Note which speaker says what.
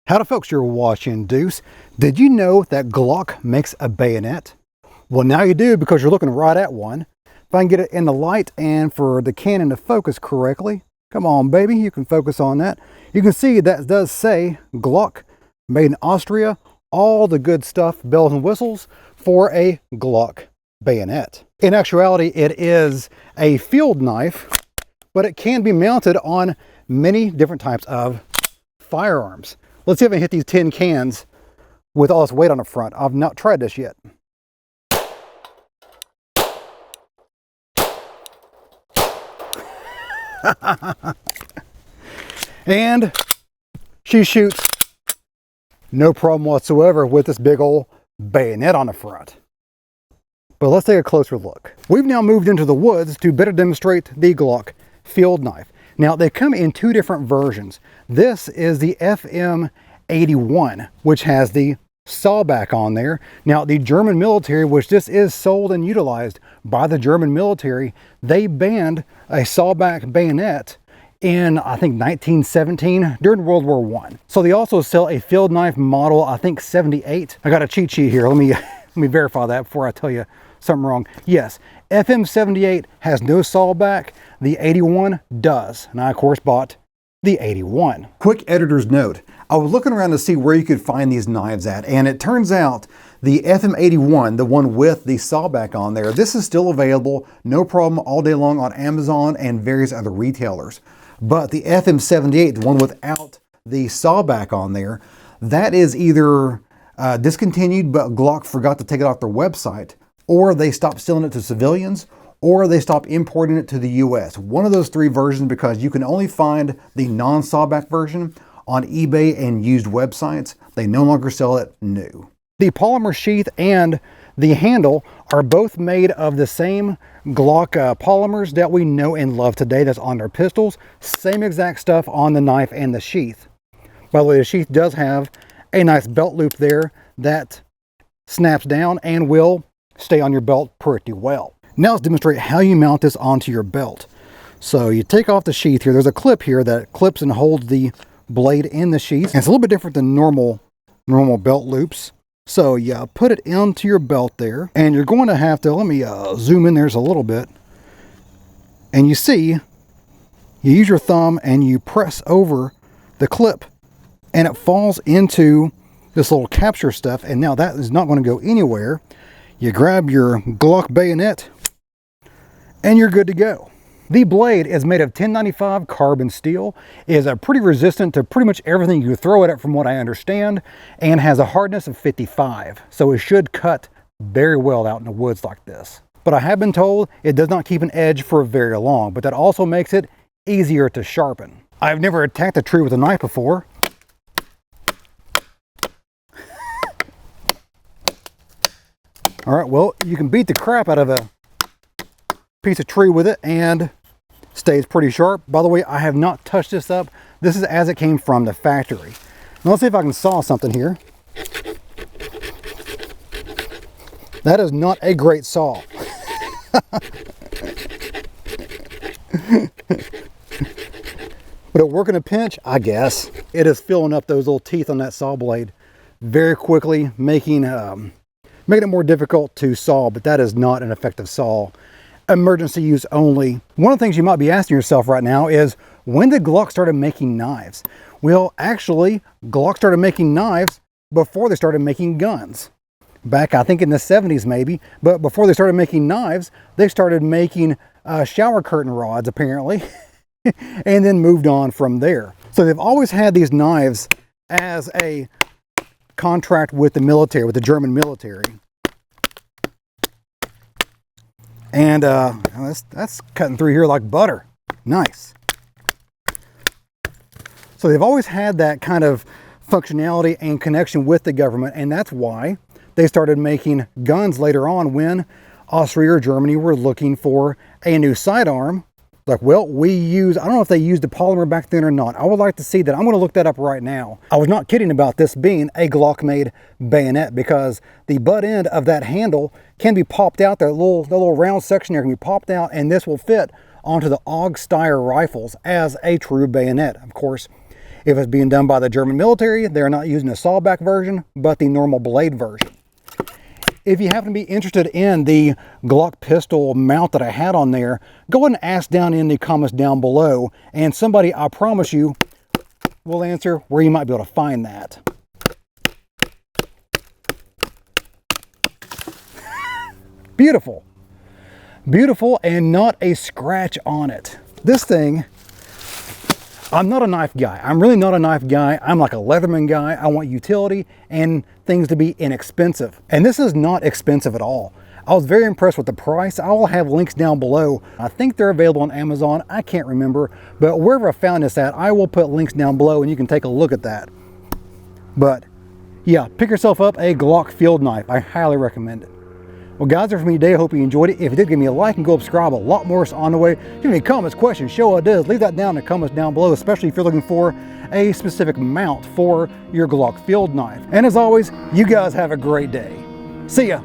Speaker 1: Howdy folks, you're watching Deuce. Did you know that Glock makes a bayonet? Well, now you do because you're looking right at one. If I can get it in the light and for the Canon to focus correctly. Come on, baby, you can focus on that. You can see that does say Glock, made in Austria, all the good stuff, bells and whistles, for a Glock bayonet. In actuality, it is a field knife, but it can be mounted on many different types of firearms. Let's see if I can hit these tin cans with all this weight on the front. I've not tried this yet. And she shoots no problem whatsoever with this big old bayonet on the front. But let's take a closer look. We've now moved into the woods to better demonstrate the Glock field knife. Now, they come in two different versions. This is the FM81, which has the sawback on there. Now, the German military, which this is sold and utilized by the German military, they banned a sawback bayonet in, I think, 1917 during World War I. So they also sell a field knife model, I think 78. I got a cheat sheet here. Let me verify that before I tell you something wrong. Yes, FM78 has no sawback. The 81 does. And I, of course, bought the 81. Quick editor's note. I was looking around to see where you could find these knives at, and it turns out the FM81, the one with the sawback on there, this is still available, no problem, all day long on Amazon and various other retailers. But the FM78, the one without the sawback on there, that is either discontinued, but Glock forgot to take it off their website, or they stopped selling it to civilians, or they stopped importing it to the US. One of those three versions, because you can only find the non-sawback version on eBay and used websites. They no longer sell it new. The polymer sheath and the handle are both made of the same Glock polymers that we know and love today that's on their pistols. Same exact stuff on the knife and the sheath. By the way, the sheath does have a nice belt loop there that snaps down and will stay on your belt pretty well. Now let's demonstrate how you mount this onto your belt. So you take off the sheath here. There's a clip here that clips and holds the blade in the sheath. And it's a little bit different than normal belt loops. So you put it into your belt there, and you're going to have to, let me zoom in there just a little bit. And you see, you use your thumb and you press over the clip, and it falls into this little capture stuff. And now that is not going to go anywhere. You grab your Glock bayonet, and you're good to go. The blade is made of 1095 carbon steel, is pretty resistant to pretty much everything you throw at it from what I understand, and has a hardness of 55. So it should cut very well out in the woods like this. But I have been told it does not keep an edge for very long, but that also makes it easier to sharpen. I've never attacked a tree with a knife before. All right, well, you can beat the crap out of a piece of tree with it and stays pretty sharp. By the way, I have not touched this up. This is as it came from the factory. Now let's see if I can saw something here. That is not a great saw. Would it work in a pinch? I guess. It is filling up those little teeth on that saw blade very quickly, making it more difficult to saw, but that is not an effective saw. Emergency use only. One of the things you might be asking yourself right now is, when did Glock started making knives? Well, actually, Glock started making knives before they started making guns. Back, I think in the 70s maybe, but before they started making knives, they started making shower curtain rods apparently, and then moved on from there. So they've always had these knives as a contract with the military, with the German military. And that's cutting through here like butter. Nice. So they've always had that kind of functionality and connection with the government, and that's why they started making guns later on when Austria or Germany were looking for a new sidearm. Like, well, I don't know if they used the polymer back then or not. I would like to see that. I'm going to look that up right now. I was not kidding about this being a Glock-made bayonet, because the butt end of that handle can be popped out. That little round section there can be popped out, and this will fit onto the AUG Steyr rifles as a true bayonet. Of course, If it's being done by the German military, they're not using a sawback version, but the normal blade version. If you happen to be interested in the Glock pistol mount that I had on there, go ahead and ask down in the comments down below, and somebody, I promise you, will answer where you might be able to find that. Beautiful. Beautiful, and not a scratch on it. This thing, I'm not a knife guy. I'm really not a knife guy. I'm like a Leatherman guy. I want utility and things to be inexpensive. And this is not expensive at all. I was very impressed with the price. I will have links down below. I think they're available on Amazon. I can't remember, but wherever I found this at, I will put links down below and you can take a look at that. But yeah, pick yourself up a Glock field knife. I highly recommend it. Well guys, that's for me today. I hope you enjoyed it. If you did, give me a like and go subscribe. A lot more is on the way. If you have any comments, questions, show ideas, leave that down in the comments down below, especially if you're looking for a specific mount for your Glock field knife. And as always, you guys have a great day. See ya.